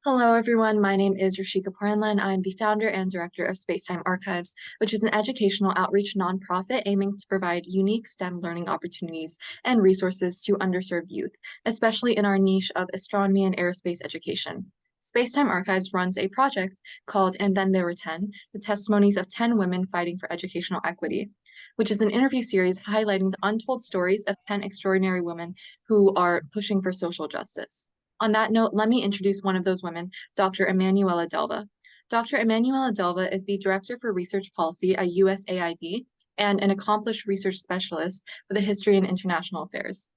Hello, everyone. My name is Rishika Porandla, and I'm the founder and director of Spacetime Archives, which is an educational outreach nonprofit aiming to provide unique STEM learning opportunities and resources to underserved youth, especially in our niche of astronomy and aerospace education. Spacetime Archives runs a project called And Then There Were 10, the testimonies of 10 women fighting for educational equity, which is an interview series highlighting the untold stories of 10 extraordinary women who are pushing for social justice. On that note, let me introduce one of those women, Dr. Emmanuella Delva. Dr. Emmanuella Delva is the Director for Research Policy at USAID and an accomplished research specialist for the history and international affairs.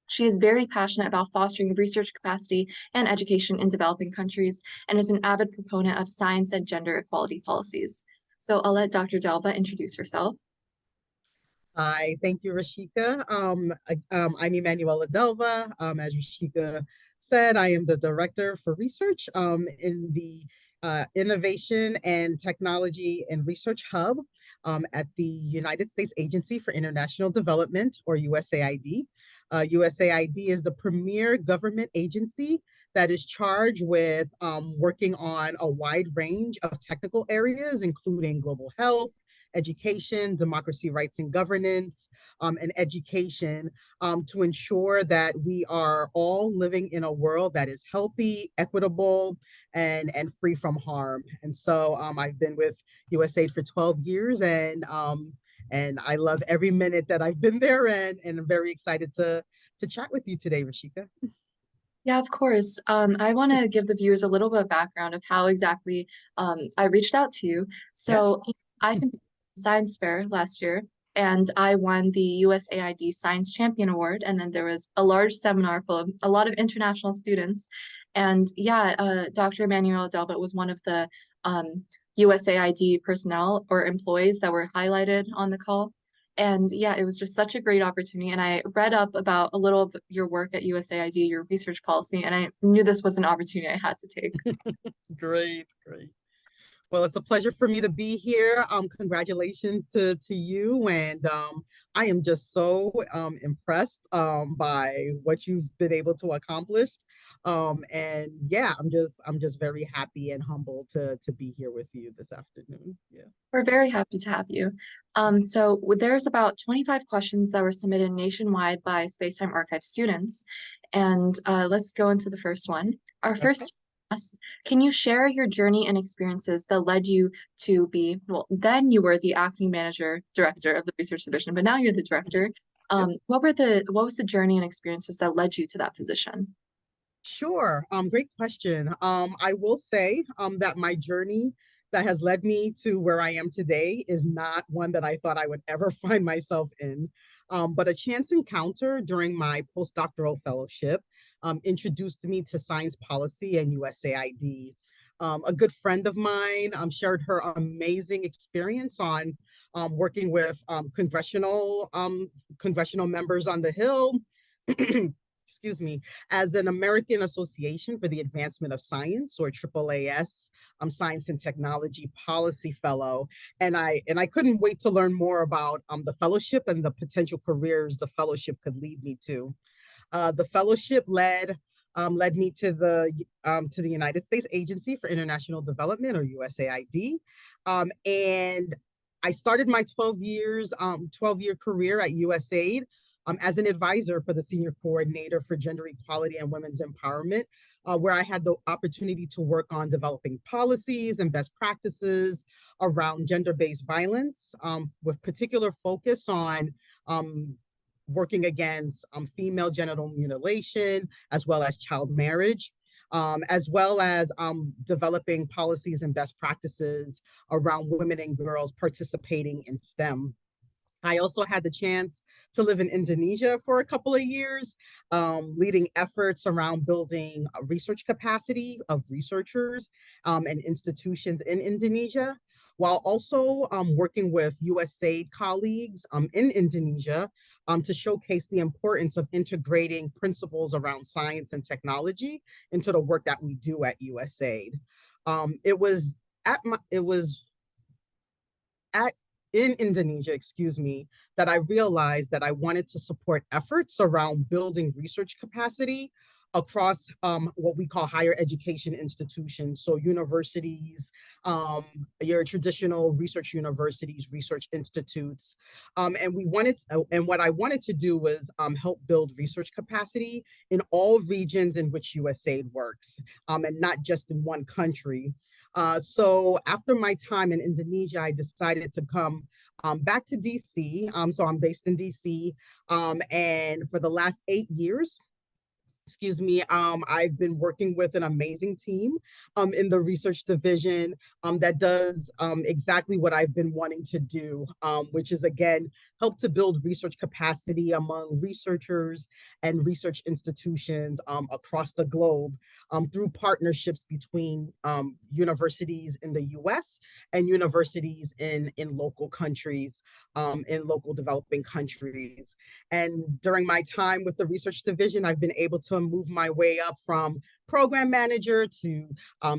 She is very passionate about fostering research capacity and education in developing countries and is an avid proponent of science and gender equality policies. So I'll let Dr. Delva introduce herself. Hi, thank you, Rishika. I'm Emmanuella Delva. As Rishika said, I am the Director for Research in the Innovation and Technology and Research Hub at the United States Agency for International Development, or USAID. USAID is the premier government agency that is charged with working on a wide range of technical areas, including global health, education, democracy, rights, and governance, and education to ensure that we are all living in a world that is healthy, equitable, and free from harm. And so I've been with USAID for 12 years, and I love every minute that I've been there, and I'm very excited to chat with you today, Rishika. Yeah, of course. I want to give the viewers a little bit of background of how exactly I reached out to you. Yeah. So I competed in science fair last year, and I won the USAID Science Champion Award. And then there was a large seminar full of a lot of international students. And yeah, Dr. Emmanuel Delva was one of the USAID personnel or employees that were highlighted on the call. And yeah, it was just such a great opportunity. And I read up about a little of your work at USAID, your research policy, and I knew this was an opportunity I had to take. Great, great. Well, it's a pleasure for me to be here. Congratulations to you, and I am just so impressed by what you've been able to accomplish. And yeah, I'm just very happy and humbled to be here with you this afternoon. Yeah. We're very happy to have you. There's about 25 questions that were submitted nationwide by Spacetime Archive students. And let's go into the first one. Our Okay. first asked, can you share your journey and experiences that led you to be, well, then you were the acting manager director of the research division, but now you're the director. Yep. What was the journey and experiences that led you to that position? Sure. Great question. I will say that my journey that has led me to where I am today is not one that I thought I would ever find myself in, but a chance encounter during my postdoctoral fellowship introduced me to science policy and USAID. A good friend of mine shared her amazing experience on working with congressional members on the Hill. Excuse me, as an American Association for the Advancement of Science, or AAAS, Science and Technology Policy Fellow, and I couldn't wait to learn more about the fellowship and the potential careers the fellowship could lead me to. The fellowship led me to the United States Agency for International Development, or USAID, and I started my 12-year career at USAID as an advisor for the senior coordinator for gender equality and women's empowerment, where I had the opportunity to work on developing policies and best practices around gender-based violence, with particular focus on working against female genital mutilation, as well as child marriage. As well as developing policies and best practices around women and girls participating in STEM. I also had the chance to live in Indonesia for a couple of years, leading efforts around building a research capacity of researchers and institutions in Indonesia, while also working with USAID colleagues in Indonesia to showcase the importance of integrating principles around science and technology into the work that we do at USAID. It was at in Indonesia, excuse me, that I realized that I wanted to support efforts around building research capacity across what we call higher education institutions, so universities, um, your traditional research universities, research institutes, and what I wanted to do was help build research capacity in all regions in which USAID works, and not just in one country. So after my time in Indonesia, I decided to come back to DC. So I'm based in DC, and for the last 8 years, I've been working with an amazing team in the research division that does exactly what I've been wanting to do, which is, again, help to build research capacity among researchers and research institutions across the globe through partnerships between universities in the US and universities in local countries, in local developing countries. And during my time with the research division, I've been able to move my way up from program manager to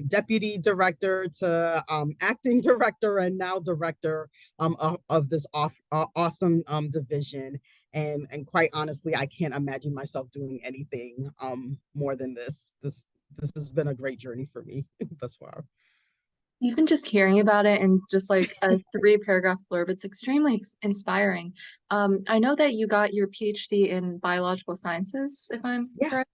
deputy director to acting director and now director of this awesome division. And quite honestly, I can't imagine myself doing anything more than this. This has been a great journey for me thus far. Even just hearing about it and just like a three-paragraph blurb, it's extremely inspiring. I know that you got your PhD in biological sciences, if I'm Yeah, correct.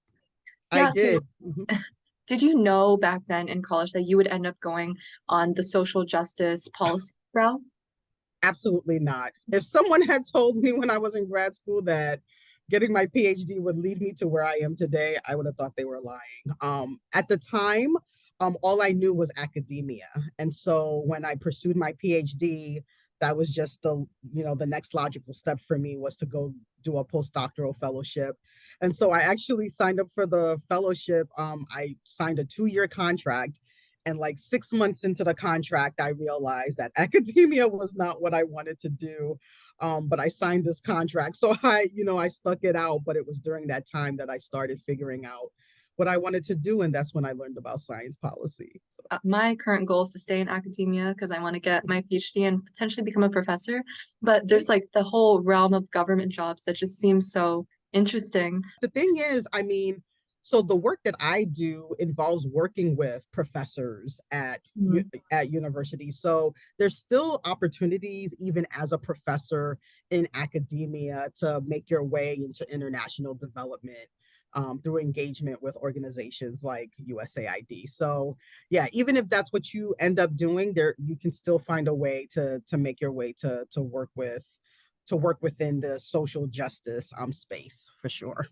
I Yeah, so did. Mhm. did you know back then in college that you would end up going on the social justice policy route? Absolutely not. If someone had told me when I was in grad school that getting my PhD would lead me to where I am today, I would have thought they were lying. At the time, all I knew was academia. And so when I pursued my PhD, that was just the next logical step for me was to go do a postdoctoral fellowship. And so I actually signed up for the fellowship. I signed a 2-year contract, and like 6 months into the contract, I realized that academia was not what I wanted to do. But I signed this contract. So I stuck it out. But it was during that time that I started figuring out what I wanted to do. And that's when I learned about science policy. So, My current goal is to stay in academia because I want to get my PhD and potentially become a professor. But yeah. there's like the whole realm of government jobs that just seems so interesting. The thing is, I mean, so the work that I do involves working with professors Mhm. at universities. So there's still opportunities, even as a professor in academia, to make your way into international development through engagement with organizations like USAID. So yeah, even if that's what you end up doing, there you can still find a way to make your way to work within the social justice space for sure.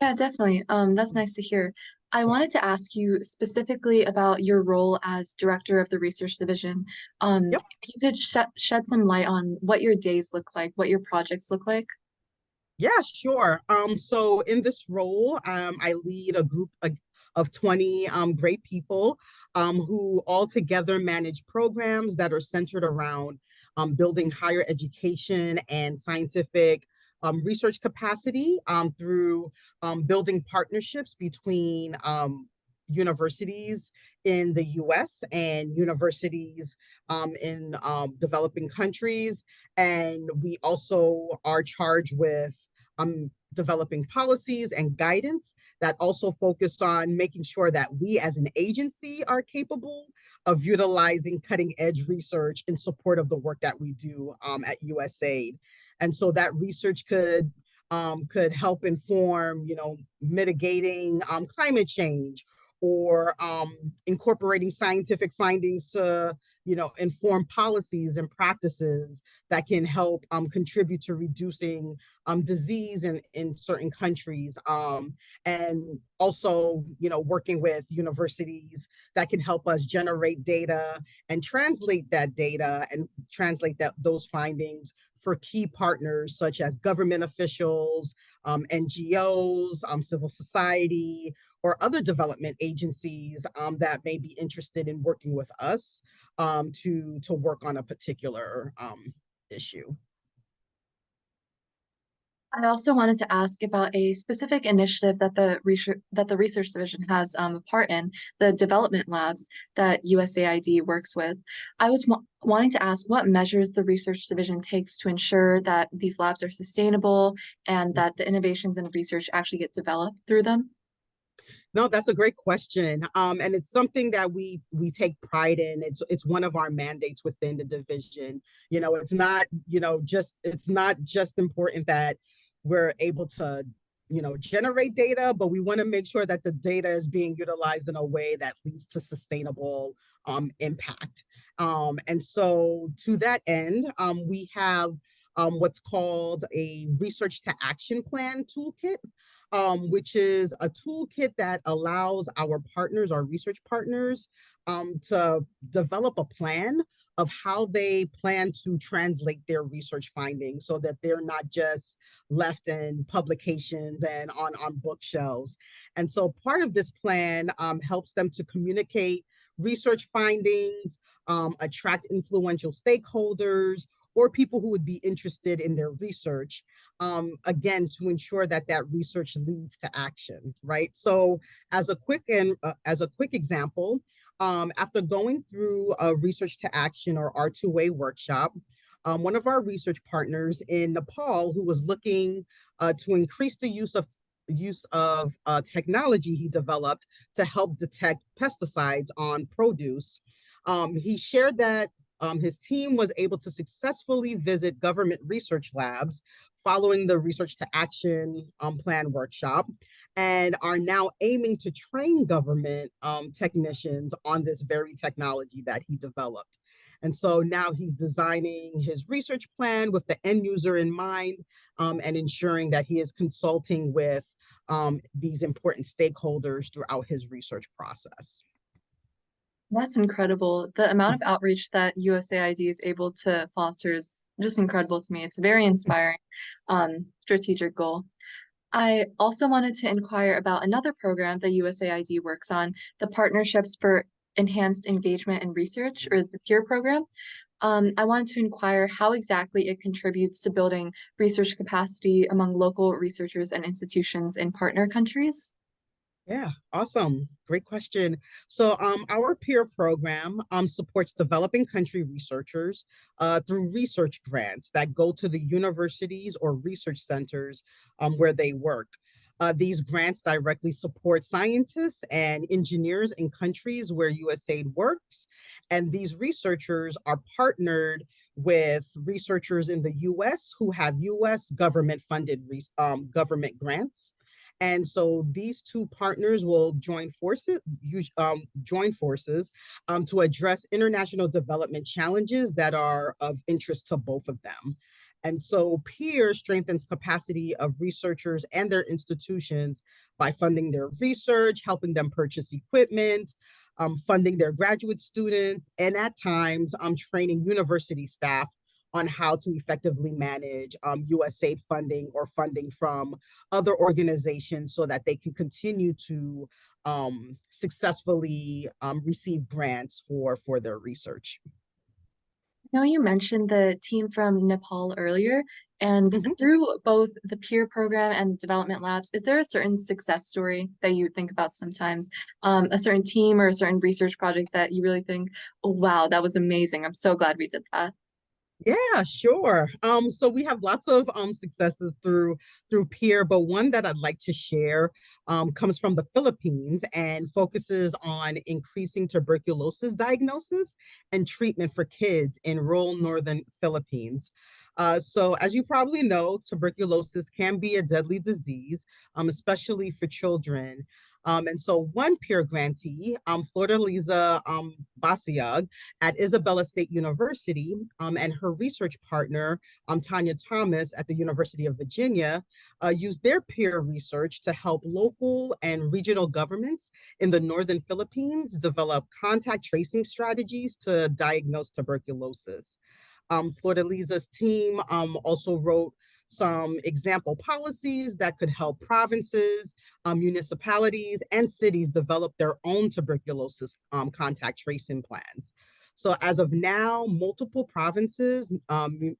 Yeah, definitely. That's nice to hear. I wanted to ask you specifically about your role as director of the research division. Yep. If you could shed some light on what your days look like, what your projects look like. Yeah, sure. So in this role, I lead a group of 20 great people who all together manage programs that are centered around building higher education and scientific research capacity through building partnerships between universities in the US and universities in developing countries. And we also are charged with developing policies and guidance that also focus on making sure that we as an agency are capable of utilizing cutting edge research in support of the work that we do at USAID. And so that research could help inform, mitigating climate change or incorporating scientific findings to inform policies and practices that can help contribute to reducing disease in certain countries, and also working with universities that can help us generate data and translate those findings for key partners such as government officials, NGOs, civil society, or other development agencies that may be interested in working with us to work on a particular issue. I also wanted to ask about a specific initiative that the research division has a part in, the development labs that USAID works with. I was wanting to ask what measures the research division takes to ensure that these labs are sustainable and that the innovations and research actually get developed through them. No, that's a great question. And it's something that we take pride in. It's one of our mandates within the division. It's not, it's not just important that we're able to, generate data, but we want to make sure that the data is being utilized in a way that leads to sustainable impact. And so to that end, we have what's called a research to action plan toolkit, which is a toolkit that allows our partners, our research partners, to develop a plan of how they plan to translate their research findings so that they're not just left in publications and on bookshelves. And so part of this plan helps them to communicate research findings, attract influential stakeholders, or people who would be interested in their research, again, to ensure that that research leads to action, right? So as a quick example, after going through a research to action or R2A workshop, one of our research partners in Nepal who was looking to increase the use of technology he developed to help detect pesticides on produce. He shared that his team was able to successfully visit government research labs following the research to action plan workshop, and are now aiming to train government technicians on this very technology that he developed. And so now he's designing his research plan with the end user in mind, and ensuring that he is consulting with these important stakeholders throughout his research process. That's incredible. The amount of outreach that USAID is able to foster is just incredible to me. It's a very inspiring strategic goal. I also wanted to inquire about another program that USAID works on, the Partnerships for Enhanced Engagement and Research, or the PEER program. I wanted to inquire how exactly it contributes to building research capacity among local researchers and institutions in partner countries. Yeah, awesome. Great question. So our peer program supports developing country researchers through research grants that go to the universities or research centers where they work. These grants directly support scientists and engineers in countries where USAID works. And these researchers are partnered with researchers in the US who have US government funded government grants. And so these two partners will join forces to address international development challenges that are of interest to both of them. And so PEER strengthens capacity of researchers and their institutions by funding their research, helping them purchase equipment, funding their graduate students, and at times training university staff on how to effectively manage USAID funding or funding from other organizations so that they can continue to successfully receive grants for their research. I know you mentioned the team from Nepal earlier, and Mhm. through both the peer program and development labs, is there a certain success story that you think about sometimes? A certain team or a certain research project that you really think, oh, wow, that was amazing. I'm so glad we did that. Yeah, sure. So we have lots of successes through peer, but one that I'd like to share comes from the Philippines and focuses on increasing tuberculosis diagnosis and treatment for kids in rural northern Philippines. So as you probably know, tuberculosis can be a deadly disease, especially for children. And so one peer grantee, Florida Lisa Basiag, at Isabella State University, and her research partner, Tanya Thomas at the University of Virginia, used their peer research to help local and regional governments in the northern Philippines develop contact tracing strategies to diagnose tuberculosis. Florida Lisa's team also wrote some example policies that could help provinces, municipalities, and cities develop their own tuberculosis contact tracing plans. So as of now, multiple provinces,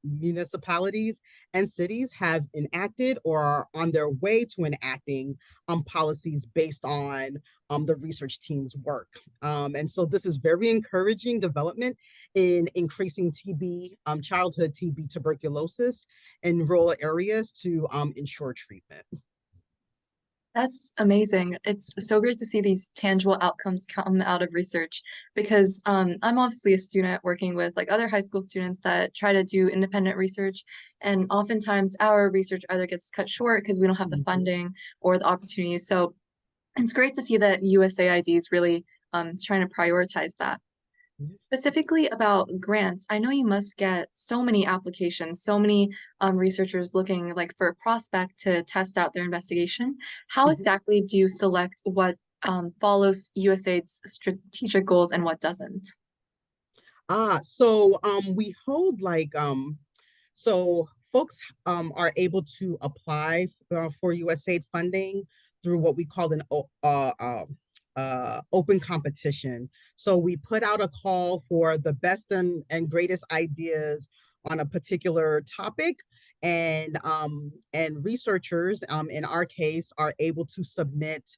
municipalities, and cities have enacted or are on their way to enacting policies based on the research team's work. And so this is very encouraging development in increasing TB, childhood TB tuberculosis in rural areas to ensure treatment. That's amazing. It's so great to see these tangible outcomes come out of research because I'm obviously a student working with like other high school students that try to do independent research. And oftentimes our research either gets cut short because we don't have the Mhm. funding or the opportunities. So it's great to see that USAID is really is trying to prioritize that. Specifically about grants, I know you must get so many applications, so many researchers looking like for a prospect to test out their investigation. How Mhm. exactly do you select what follows USAID's strategic goals and what doesn't? We hold so folks are able to apply for USAID funding through what we call an open competition. So we put out a call for the best and greatest ideas on a particular topic, and researchers, in our case, are able to submit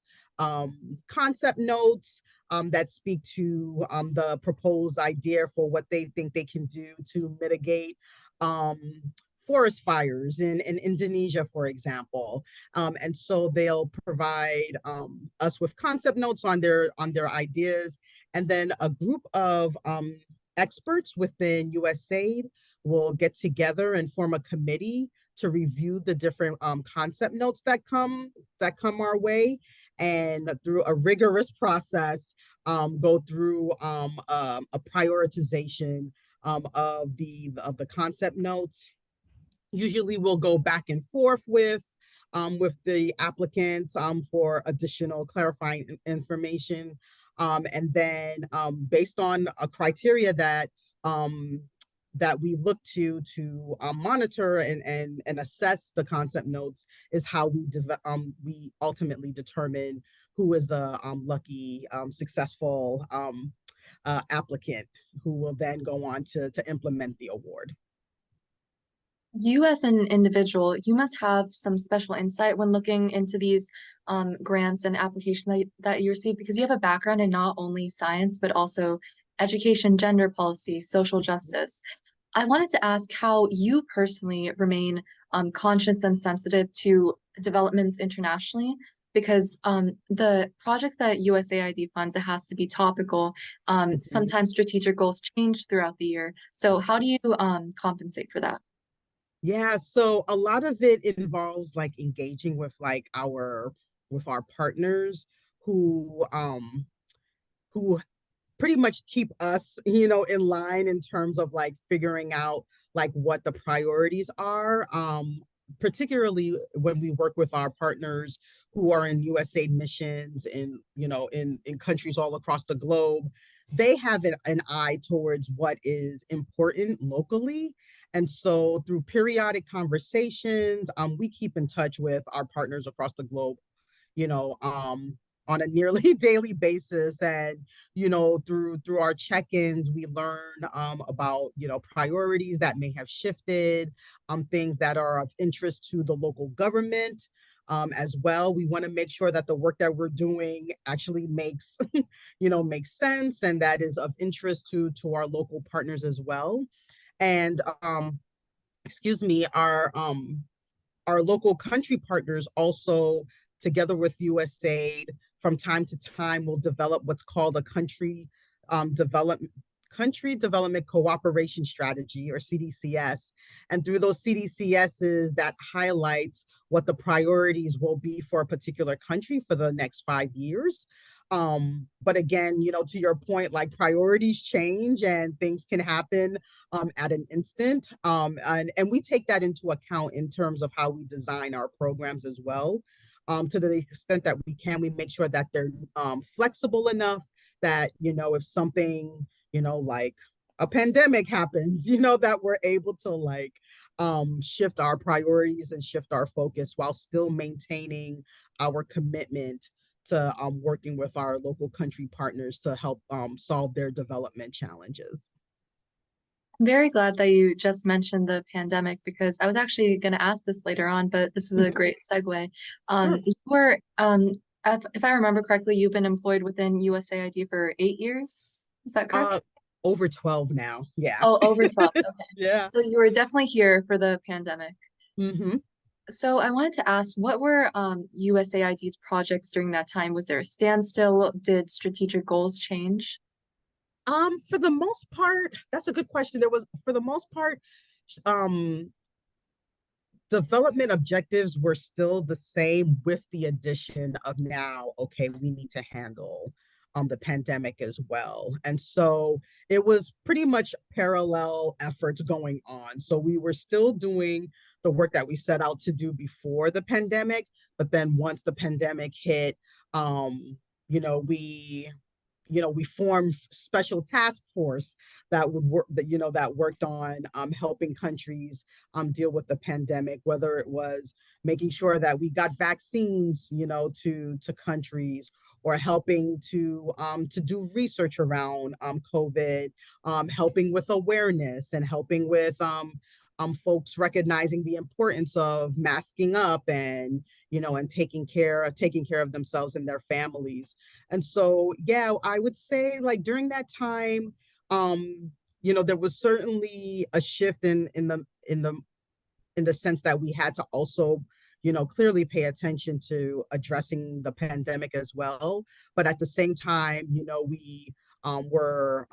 concept notes that speak to the proposed idea for what they think they can do to mitigate um, forest fires in Indonesia, for example. And so they'll provide us with concept notes on their ideas, and then a group of experts within USAID will get together and form a committee to review the different concept notes that come our way, and through a rigorous process, go through a prioritization of the concept notes. Usually we'll go back and forth with the applicants for additional clarifying information. And then based on a criteria um, that we look to monitor and assess the concept notes is how we ultimately determine who is the lucky successful applicant who will then go on to implement the award. You as an individual, you must have some special insight when looking into these grants and applications that you receive because you have a background in not only science, but also education, gender policy, social justice. I wanted to ask how you personally remain conscious and sensitive to developments internationally, because the projects that USAID funds, it has to be topical. Mhm. Sometimes strategic goals change throughout the year. So how do you compensate for that? Yeah, so a lot of it involves like engaging with our partners who pretty much keep us, in line in terms of like figuring out like what the priorities are. Particularly when we work with our partners who are in USAID missions in countries all across the globe, they have an eye towards what is important locally. And so through periodic conversations, we keep in touch with our partners across the globe, you know, on a nearly daily basis. And through our check-ins we learn about priorities that may have shifted, things that are of interest to the local government. As well, we want to make sure that the work that we're doing actually makes makes sense and that is of interest to our local partners as well. And excuse me, our local country partners also, together with USAID, from time to time will develop what's called a development country development cooperation strategy, or CDCS. And through those CDCSs, that highlights what the priorities will be for a particular country for the next 5 years. But again, to your point, like priorities change and things can happen at an instant. And we take that into account in terms of how we design our programs as well. To the extent that we can, we make sure that they're flexible enough that, if something, like a pandemic happens, that we're able to like shift our priorities and shift our focus while still maintaining our commitment to working with our local country partners to help solve their development challenges. I'm very glad that you just mentioned the pandemic because I was actually going to ask this later on, but this is a Mhm. great segue. Sure. You were, if I remember correctly, you've been employed within USAID for 8 years. Is that correct? Uh, Over 12 now. Yeah. Oh, over 12. Okay. Yeah. So you were definitely here for the pandemic. Hmm. So I wanted to ask, what were USAID's projects during that time? Was there a standstill? Did strategic goals change? For the most part, that's a good question. There was, for the most part, um, development objectives were still the same with the addition of now, okay, we need to handle the pandemic as well. And so it was pretty much parallel efforts going on. So we were still doing the work that we set out to do before the pandemic, but then once the pandemic hit, you know, we we formed special task force that would work that that worked on helping countries deal with the pandemic, whether it was making sure that we got vaccines to countries, or helping to do research around COVID, helping with awareness, and helping with folks recognizing the importance of masking up, and and taking care of themselves and their families. And so, yeah, I would say, like, during that time, there was certainly a shift in the sense that we had to also, clearly pay attention to addressing the pandemic as well. But at the same time, we were,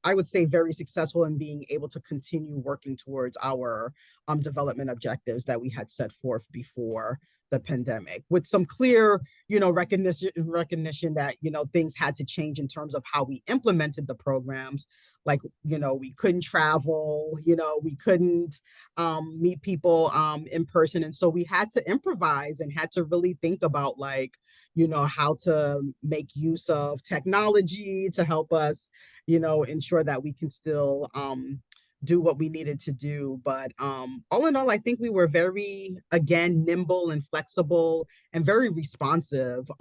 I would say, very successful in being able to continue working towards our development objectives that we had set forth before the pandemic, with some clear, recognition that, things had to change in terms of how we implemented the programs. Like, we couldn't travel, we couldn't meet people in person. And so we had to improvise and had to really think about, like, how to make use of technology to help us, ensure that we can still do what we needed to do. But all in all, I think we were very, again, nimble and flexible and very responsive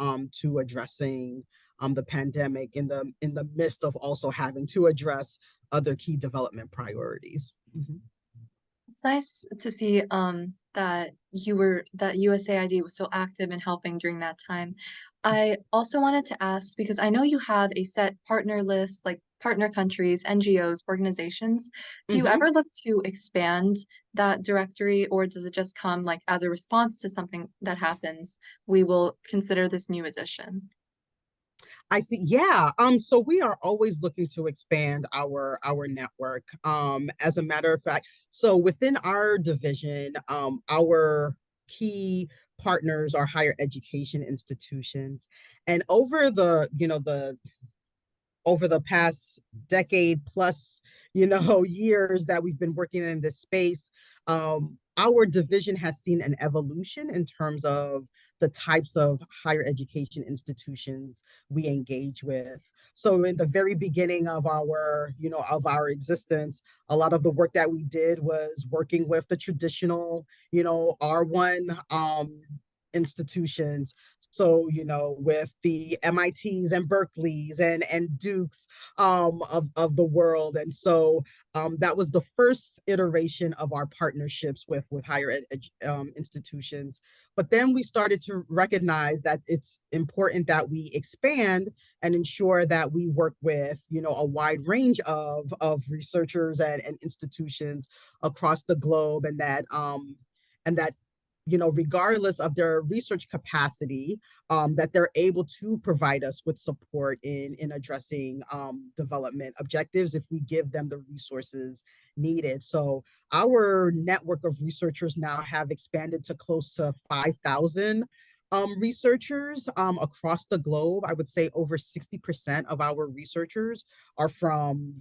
to addressing the pandemic in the midst of also having to address other key development priorities. Mm-hmm. It's nice to see that USAID was so active in helping during that time. I also wanted to ask, because I know you have a set partner list, like partner countries, NGOs, organizations. Do you Mm-hmm. ever look to expand that directory, or does it just come like as a response to something that happens? We will consider this new addition. I see. Yeah. So we are always looking to expand our network. As a matter of fact, so within our division, our key partners are higher education institutions. And over the past decade plus, years that we've been working in this space, our division has seen an evolution in terms of the types of higher education institutions we engage with. So in the very beginning of our existence, a lot of the work that we did was working with the traditional, R1 institutions. So, with the MITs and Berkeleys and Dukes of the world. And so that was the first iteration of our partnerships with higher institutions. But then we started to recognize that it's important that we expand and ensure that we work with, a wide range of researchers and institutions across the globe, and that regardless of their research capacity, that they're able to provide us with support in addressing development objectives if we give them the resources needed. So our network of researchers now have expanded to close to 5,000 researchers across the globe. I would say over 60% of our researchers are from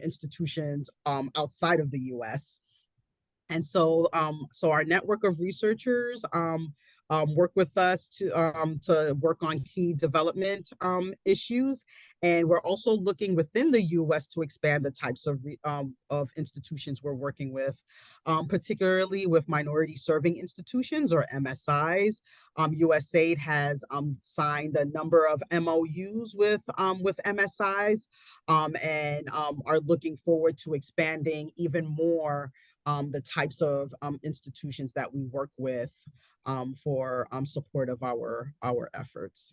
institutions outside of the US. And so, so our network of researchers work with us to work on key development issues, and we're also looking within the U.S. to expand the types of institutions we're working with, particularly with minority serving institutions, or MSIs. USAID has signed a number of MOUs with MSIs, and are looking forward to expanding even more the types of institutions that we work with for support of our efforts.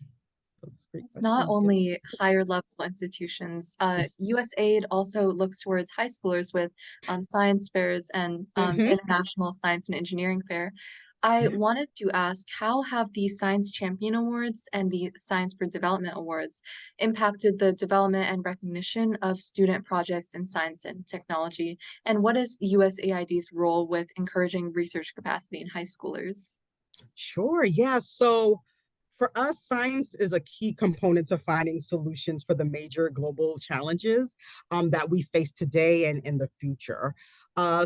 So that's a great It's not question. Yep. only higher level institutions. USAID also looks towards high schoolers with science fairs and Mm-hmm. international science and engineering fair. I Yeah. wanted to ask, how have the Science Champion Awards and the Science for Development Awards impacted the development and recognition of student projects in science and technology? And what is USAID's role with encouraging research capacity in high schoolers? Sure. Yeah. So for us, science is a key component to finding solutions for the major global challenges that we face today and in the future.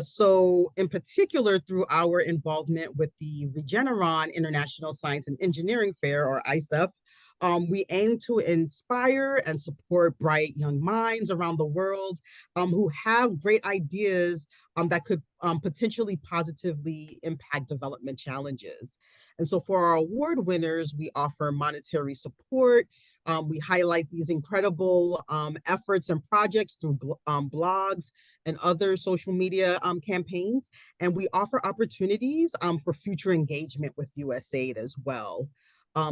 So, in particular, through our involvement with the Regeneron International Science and Engineering Fair, or ISEF, we aim to inspire and support bright young minds around the world who have great ideas that could potentially positively impact development challenges. And so for our award winners, we offer monetary support. We highlight these incredible efforts and projects through blogs and other social media campaigns. And we offer opportunities for future engagement with USAID as well.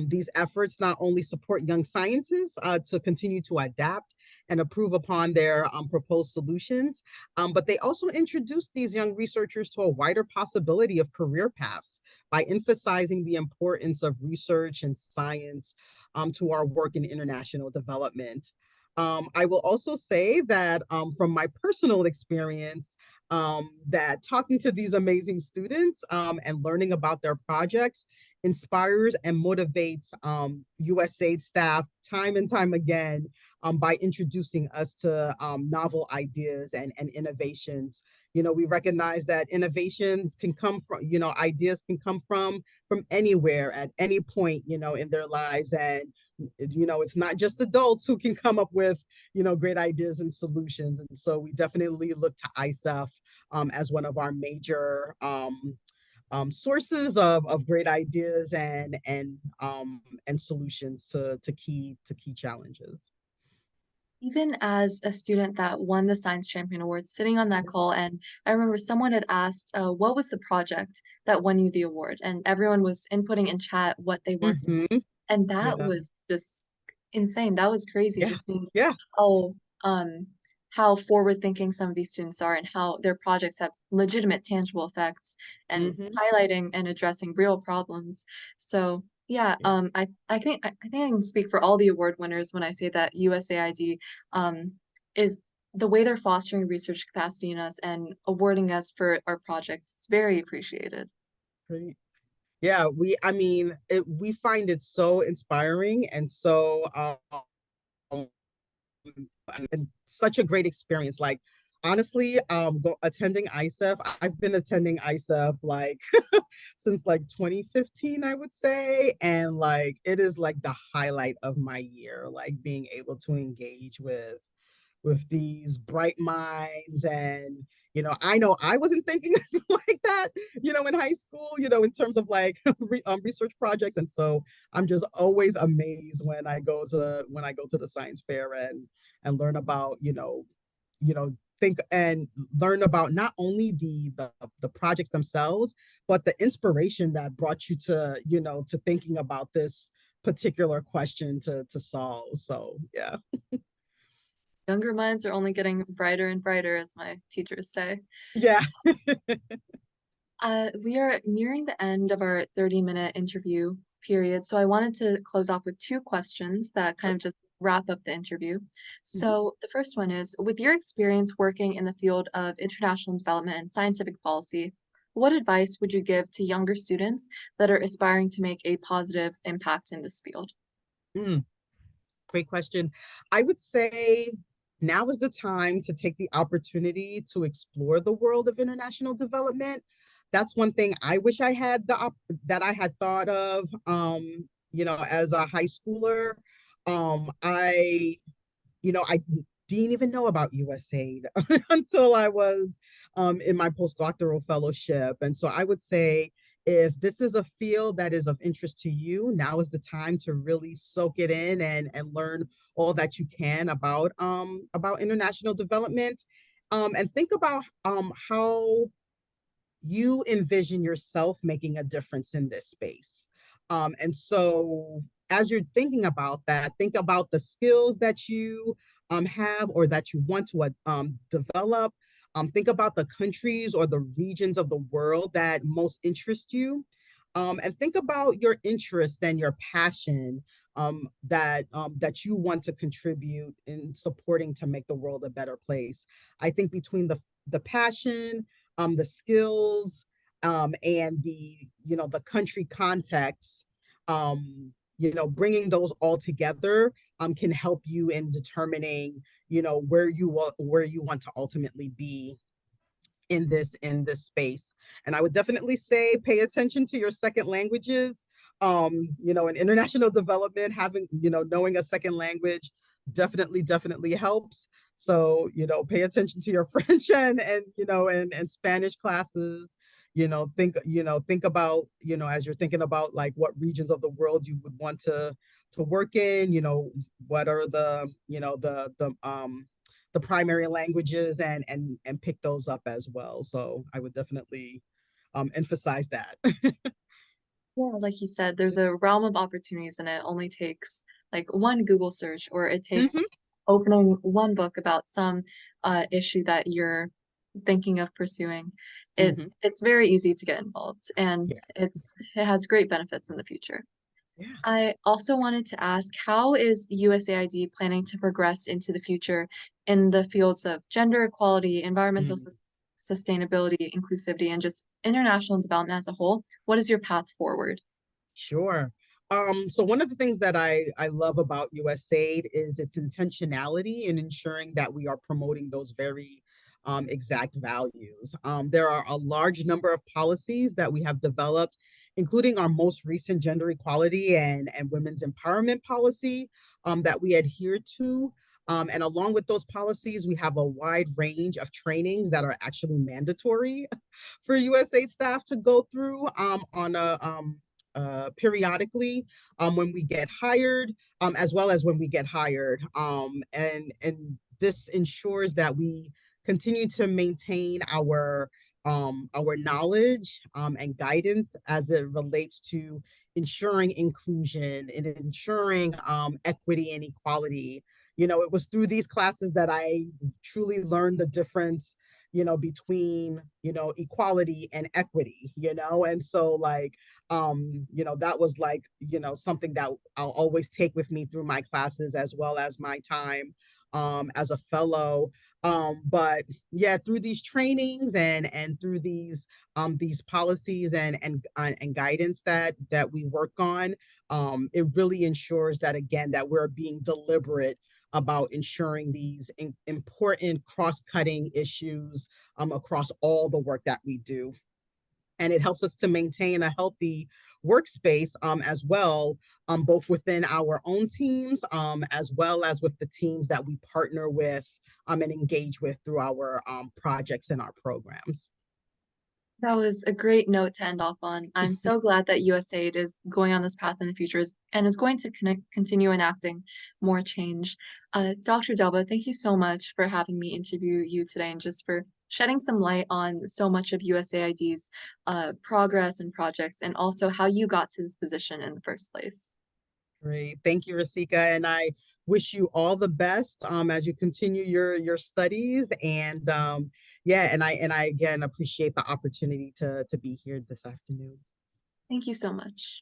These efforts not only support young scientists to continue to adapt and improve upon their proposed solutions, but they also introduce these young researchers to a wider possibility of career paths by emphasizing the importance of research and science to our work in international development. I will also say that from my personal experience, that talking to these amazing students and learning about their projects inspires and motivates USAID staff time and time again by introducing us to novel ideas and innovations. You know, we recognize that innovations can come from, you know, ideas can come from anywhere at any point, you know, in their lives. And, you know, it's not just adults who can come up with, you know, great ideas and solutions. And so we definitely look to ISEF as one of our major sources of great ideas and solutions to key challenges. Even as a student that won the Science Champion Award, sitting on that call, and I remember someone had asked, what was the project that won you the award? And everyone was inputting in chat what they worked Hmm. on. And that Yeah, was just insane. That was crazy yeah, to see yeah. how how forward thinking some of these students are and how their projects have legitimate tangible effects and Hmm. highlighting and addressing real problems. So yeah, Yeah. I think I can speak for all the award winners when I say that USAID um, is the way they're fostering research capacity in us and awarding us for our projects. It's very appreciated. Great. Yeah, I mean, we find it so inspiring and so and such a great experience. Like, honestly, attending ISEF, I've been attending ISEF like since like 2015, I would say. And like, it is like the highlight of my year, like being able to engage with these bright minds. And I know I wasn't thinking like that, in high school, in terms of like research projects. And so I'm just always amazed when I go to the science fair and learn about, think and learn about not only the projects themselves, but the inspiration that brought you to, to thinking about this particular question to solve. So yeah. Younger minds are only getting brighter and brighter, as my teachers say. Yeah. We are nearing the end of our 30-minute interview period, so I wanted to close off with two questions that kind of just wrap up the interview. Mhm. So the first one is, with your experience working in the field of international development and scientific policy, what advice would you give to younger students that are aspiring to make a positive impact in this field? Mm, great question. I would say now is the time to take the opportunity to explore the world of international development. That's one thing I wish I had that I had thought of as a high schooler. I didn't even know about USAID until I was in my postdoctoral fellowship. And so I would say if this is a field that is of interest to you, now is the time to really soak it in and learn all that you can about international development. And think about how you envision yourself making a difference in this space. And so, as you're thinking about that, think about the skills that you have or that you want to develop. Think about the countries or the regions of the world that most interest you. And think about your interest and your passion that you want to contribute in supporting to make the world a better place. I think between the passion, the skills, and the country context, bringing those all together can help you in determining where you want to ultimately be in this space. And I would definitely say pay attention to your second languages. In international development, having knowing a second language definitely helps. So pay attention to your French and Spanish classes. Think about as you're thinking about like what regions of the world you would want to work in. What are the primary languages, and pick those up as well. So I would definitely emphasize that. Yeah, like you said, there's a realm of opportunities and it only takes like one Google search or it takes Mhm, opening one book about some issue that you're thinking of pursuing. mhm. It's very easy to get involved and Yeah, it has great benefits in the future. yeah. I also wanted to ask, how is USAID planning to progress into the future in the fields of gender equality, environmental Mm. sustainability, inclusivity, and just international development as a whole? What is your path forward? Sure. So one of the things that I love about USAID is its intentionality in ensuring that we are promoting those very exact values. There are a large number of policies that we have developed, including our most recent gender equality and women's empowerment policy that we adhere to. And along with those policies, we have a wide range of trainings that are actually mandatory for USAID staff to go through on a periodically when we get hired, as well as when we get hired. And this ensures that we continue to maintain our knowledge and guidance as it relates to ensuring inclusion and ensuring equity and equality. It was through these classes that I truly learned the difference between equality and equity. And so like that was like something that I'll always take with me through my classes as well as my time as a fellow. But yeah, through these trainings and through these policies and guidance that we work on, it really ensures that again that we're being deliberate about ensuring these important cross-cutting issues across all the work that we do. And it helps us to maintain a healthy workspace as well, both within our own teams as well as with the teams that we partner with and engage with through our projects and our programs. That was a great note to end off on. I'm so glad that USAID is going on this path in the future and is going to continue enacting more change. Dr. Delva, thank you so much for having me interview you today and just for shedding some light on so much of USAID's progress and projects and also how you got to this position in the first place. Great. Thank you, Rishika. And I wish you all the best as you continue your studies. And yeah, and I again appreciate the opportunity to be here this afternoon. Thank you so much.